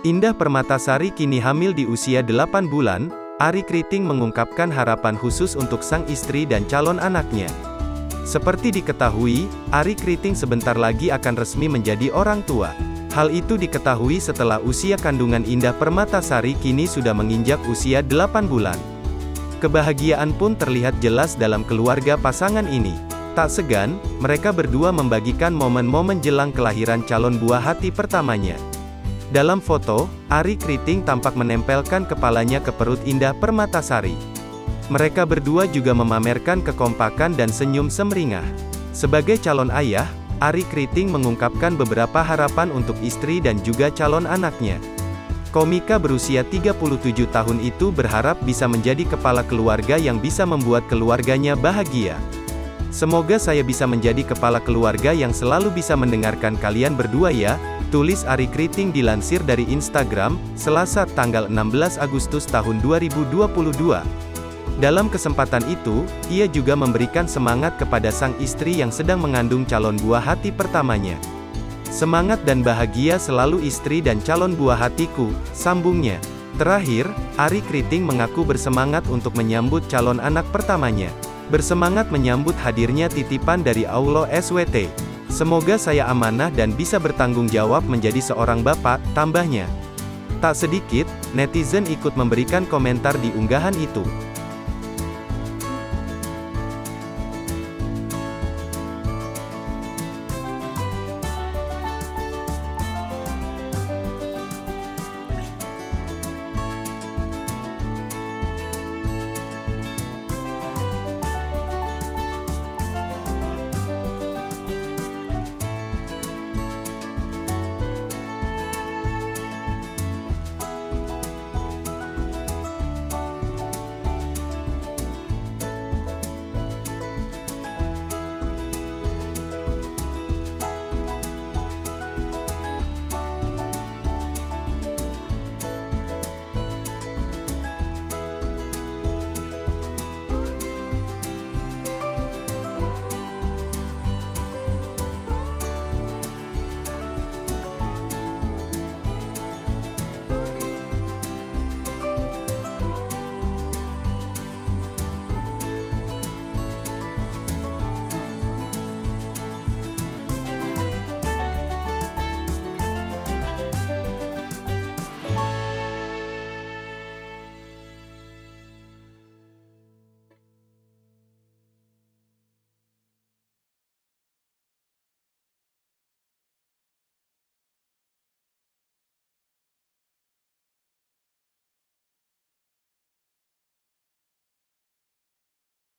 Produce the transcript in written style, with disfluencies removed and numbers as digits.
Indah Permatasari kini hamil di usia 8 bulan, Arie Kriting mengungkapkan harapan khusus untuk sang istri dan calon anaknya. Seperti diketahui, Arie Kriting sebentar lagi akan resmi menjadi orang tua. Hal itu diketahui setelah usia kandungan Indah Permatasari kini sudah menginjak usia 8 bulan. Kebahagiaan pun terlihat jelas dalam keluarga pasangan ini. Tak segan, mereka berdua membagikan momen-momen jelang kelahiran calon buah hati pertamanya. Dalam foto, Arie Kriting tampak menempelkan kepalanya ke perut Indah Permatasari. Mereka berdua juga memamerkan kekompakan dan senyum semeringah. Sebagai calon ayah, Arie Kriting mengungkapkan beberapa harapan untuk istri dan juga calon anaknya. Komika berusia 37 tahun itu berharap bisa menjadi kepala keluarga yang bisa membuat keluarganya bahagia. Semoga saya bisa menjadi kepala keluarga yang selalu bisa mendengarkan kalian berdua ya, tulis Arie Kriting dilansir dari Instagram, Selasa tanggal 16 Agustus tahun 2022. Dalam kesempatan itu, ia juga memberikan semangat kepada sang istri yang sedang mengandung calon buah hati pertamanya. Semangat dan bahagia selalu istri dan calon buah hatiku, sambungnya. Terakhir, Arie Kriting mengaku bersemangat untuk menyambut calon anak pertamanya. Bersemangat menyambut hadirnya titipan dari Allah SWT. Semoga saya amanah dan bisa bertanggung jawab menjadi seorang bapak, tambahnya. Tak sedikit, netizen ikut memberikan komentar di unggahan itu.